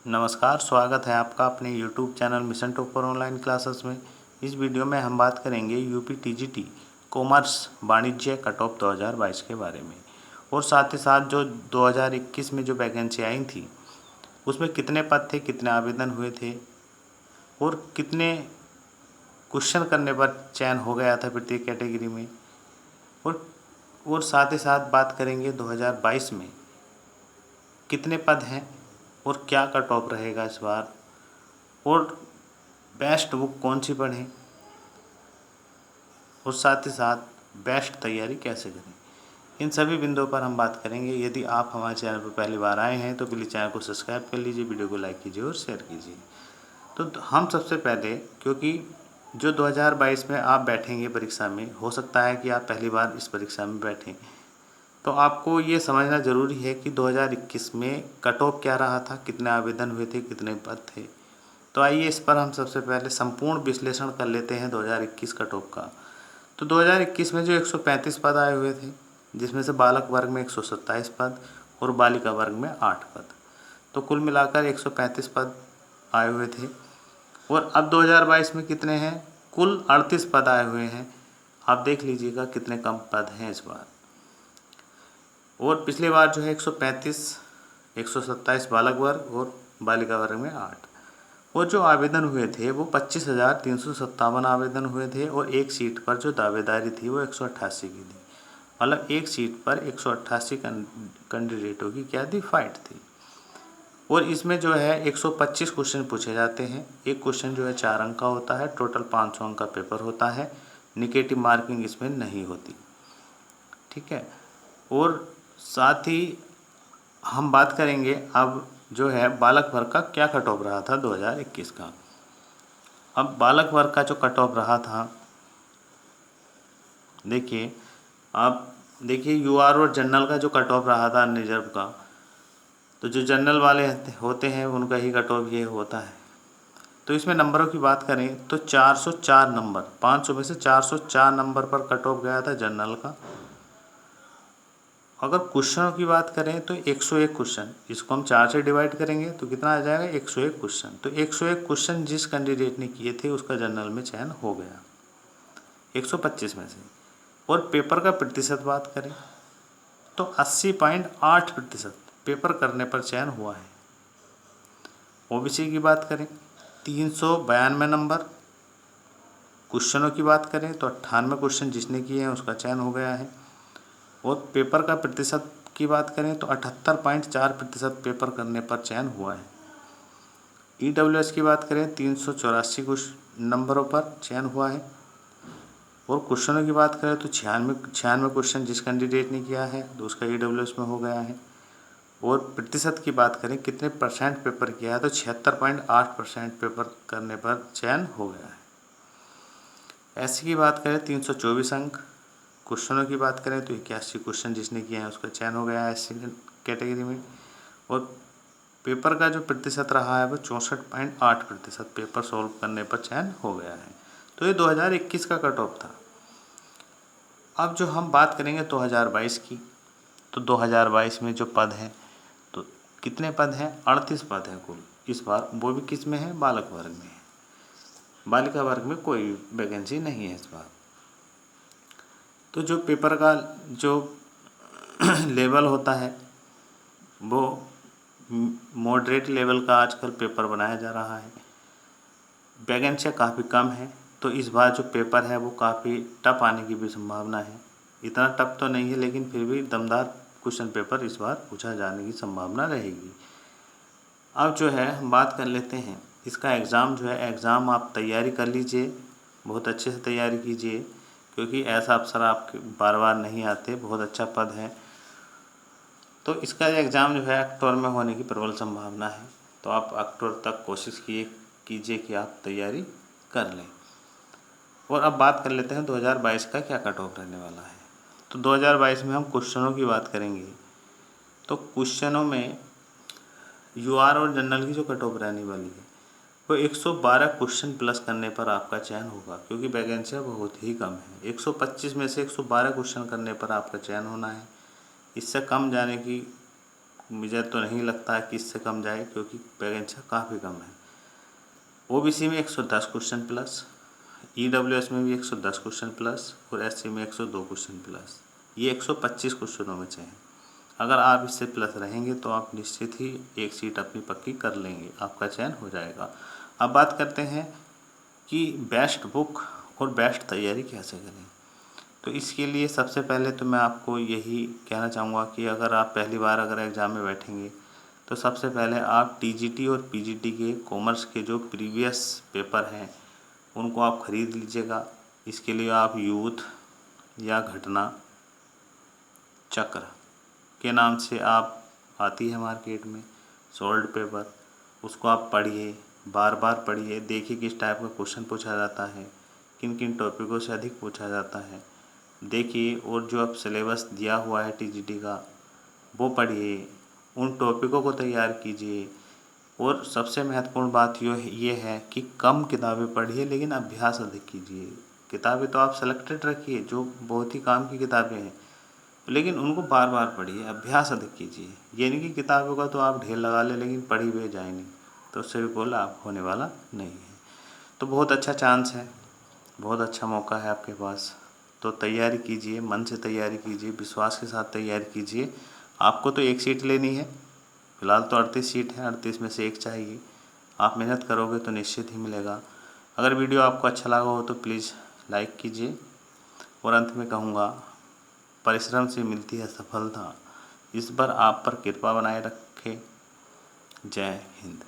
नमस्कार, स्वागत है आपका अपने YouTube channel mission topper online classes में। इस वीडियो में हम बात करेंगे यूपी टीजीटी कॉमर्स वाणिज्य कट ऑफ 2022 के बारे में और साथ ही साथ जो 2021 में जो वैकेंसी आई थी उसमें कितने पद थे, कितने आवेदन हुए थे और कितने क्वेश्चन करने पर चयन हो गया था प्रत्येक कैटेगरी में। और साथ ही साथ बात करेंगे 2022 में कितने पद हैं और क्या कट ऑफ रहेगा इस बार, और बेस्ट बुक कौन सी पढ़ें और साथ ही साथ बेस्ट तैयारी कैसे करें। इन सभी बिंदुओं पर हम बात करेंगे। यदि आप हमारे चैनल पर पहली बार आए हैं तो प्लीज़ चैनल को सब्सक्राइब कर लीजिए, वीडियो को लाइक कीजिए और शेयर कीजिए। तो हम सबसे पहले, क्योंकि जो 2022 में आप बैठेंगे परीक्षा में, हो सकता है कि आप पहली बार इस परीक्षा में बैठें, तो आपको ये समझना ज़रूरी है कि 2021 में कट ऑफ क्या रहा था, कितने आवेदन हुए थे, कितने पद थे। तो आइए इस पर हम सबसे पहले संपूर्ण विश्लेषण कर लेते हैं 2021 कट ऑफ का। तो 2021 में जो 135 पद आए हुए थे, जिसमें से बालक वर्ग में 127 पद और बालिका वर्ग में 8 पद, तो कुल मिलाकर 135 पद आए हुए थे। और अब 2022 में कितने हैं? कुल 38 पद आए हुए हैं। आप देख लीजिएगा कितने कम पद हैं इस बार। और पिछली बार जो है 135, 127 बालक वर्ग और बालिका वर्ग में 8। और जो आवेदन हुए थे वो 25,357 आवेदन हुए थे और एक सीट पर जो दावेदारी थी वो 188 की थी। मतलब एक सीट पर 188 कैंडिडेटों की क्या थी? फाइट थी। और इसमें जो है 125 क्वेश्चन पूछे जाते हैं। एक क्वेश्चन जो है 4 अंक का होता है। टोटल 500 अंक का पेपर होता है। निगेटिव मार्किंग इसमें नहीं होती, ठीक है। और साथ ही हम बात करेंगे अब जो है बालक वर्ग का क्या कट ऑफ रहा था 2021 का। अब बालक वर्ग का जो कट ऑफ रहा था, देखिए आप देखिए यूआर और जनरल का जो कट ऑफ रहा था रिजर्व का, तो जो जनरल वाले होते हैं उनका ही कट ऑफ ये होता है। तो इसमें नंबरों की बात करें तो 404 नंबर, 500 में से 404 नंबर पर कट ऑफ गया था जनरल का। अगर क्वेश्चनों की बात करें तो 101 क्वेश्चन, इसको हम 4 से डिवाइड करेंगे तो कितना आ जाएगा? 101 क्वेश्चन। तो 101 क्वेश्चन जिस कैंडिडेट ने किए थे उसका जनरल में चयन हो गया 125 में से। और पेपर का प्रतिशत बात करें तो 80.8% पेपर करने पर चयन हुआ है। ओबीसी की बात करें 392 नंबर। क्वेश्चनों की बात करें तो 98 क्वेश्चन जिसने किए हैं उसका चयन हो गया है। और पेपर का प्रतिशत की बात करें तो 78.4% पेपर करने पर चयन हुआ है। ईडब्ल्यूएस की बात करें 384 नंबरों पर चयन हुआ है। और क्वेश्चनों की बात करें तो 96 क्वेश्चन जिस कैंडिडेट ने किया है तो उसका ईडब्ल्यूएस में हो गया है। और प्रतिशत की बात करें कितने परसेंट पेपर किया है तो 76.8% पेपर करने पर चयन हो गया है। एससी की बात करें 324 अंक। क्वेश्चनों की बात करें तो 81 क्वेश्चन जिसने किए हैं उसका चयन हो गया है एससी कैटेगरी में। और पेपर का जो प्रतिशत रहा है वो 64.8% पेपर सॉल्व करने पर चयन हो गया है। तो ये 2021 का कट ऑफ था। अब जो हम बात करेंगे 2022 की, तो 2022 में जो पद हैं तो कितने पद हैं? 38 पद हैं कुल इस बार। वो भी किस में है? बालक वर्ग में है। बालिका वर्ग में कोई वैकेंसी नहीं है इस बार। तो जो पेपर का जो लेवल होता है वो मॉडरेट लेवल का आजकल पेपर बनाया जा रहा है। वैकेंसियाँ काफ़ी कम है तो इस बार जो पेपर है वो काफ़ी टफ आने की भी संभावना है। इतना टफ तो नहीं है लेकिन फिर भी दमदार क्वेश्चन पेपर इस बार पूछा जाने की संभावना रहेगी। अब जो है हम बात कर लेते हैं इसका एग्ज़ाम जो है, एग्ज़ाम आप तैयारी कर लीजिए, बहुत अच्छे से तैयारी कीजिए, क्योंकि ऐसा अवसर आपके बार बार नहीं आते। बहुत अच्छा पद है। तो इसका एग्ज़ाम जो है अक्टूबर में होने की प्रबल संभावना है। तो आप अक्टूबर तक कोशिश कीजिए कि आप तैयारी कर लें। और अब बात कर लेते हैं 2022 का क्या कट ऑफ रहने वाला है। तो 2022 में हम क्वेश्चनों की बात करेंगे। तो क्वेश्चनों में यूआर और जनरल की जो कट ऑफ रहने वाली है वो 112 क्वेश्चन प्लस करने पर आपका चयन होगा, क्योंकि वैकेंसियाँ बहुत ही कम है। 125 में से 112 क्वेश्चन करने पर आपका चयन होना है। इससे कम जाने की मुझे तो नहीं लगता है कि इससे कम जाए, क्योंकि वैकेंसी काफ़ी कम है। ओबीसी में 110 क्वेश्चन प्लस, ईडब्ल्यूएस में भी 110 क्वेश्चन प्लस और एससी में 102 क्वेश्चन प्लस, ये 125 क्वेश्चनों में से हैं। अगर आप इससे प्लस रहेंगे तो आप निश्चित ही एक सीट अपनी पक्की कर लेंगे, आपका चयन हो जाएगा। अब बात करते हैं कि बेस्ट बुक और बेस्ट तैयारी कैसे करें। तो इसके लिए सबसे पहले तो मैं आपको यही कहना चाहूँगा कि अगर आप पहली बार अगर एग्ज़ाम में बैठेंगे तो सबसे पहले आप टीजीटी और पीजीटी के कॉमर्स के जो प्रीवियस पेपर हैं उनको आप ख़रीद लीजिएगा। इसके लिए आप यूथ या घटना चक्र के नाम से आप आती है मार्केट में सोल्ड पेपर, उसको आप पढ़िए, बार बार पढ़िए, देखिए किस टाइप का क्वेश्चन पूछा जाता है, किन किन टॉपिकों से अधिक पूछा जाता है देखिए, और जो अब सिलेबस दिया हुआ है टीजीटी का वो पढ़िए, उन टॉपिकों को तैयार कीजिए। और सबसे महत्वपूर्ण बात ये है कि कम किताबें पढ़िए लेकिन अभ्यास अधिक कीजिए। किताबें तो आप सेलेक्टेड रखिए जो बहुत ही काम की किताबें हैं, लेकिन उनको बार बार पढ़िए, अभ्यास अधिक कीजिए। ये नहीं कि किताबों का तो आप ढेर लगा लें लेकिन पढ़ी हुए जाए नहीं, तो उससे भी गोल आप होने वाला नहीं है। तो बहुत अच्छा चांस है, बहुत अच्छा मौका है आपके पास। तो तैयारी कीजिए, मन से तैयारी कीजिए, विश्वास के साथ तैयारी कीजिए। आपको तो एक सीट लेनी है, फिलहाल तो 38 सीट है, 38 में से एक चाहिए। आप मेहनत करोगे तो निश्चित ही मिलेगा। अगर वीडियो आपको अच्छा लगा हो तो प्लीज़ लाइक कीजिए। और अंत में कहूँगा, परिश्रम से मिलती है सफलता, इस पर आप पर कृपा बनाए रखें। जय हिंद।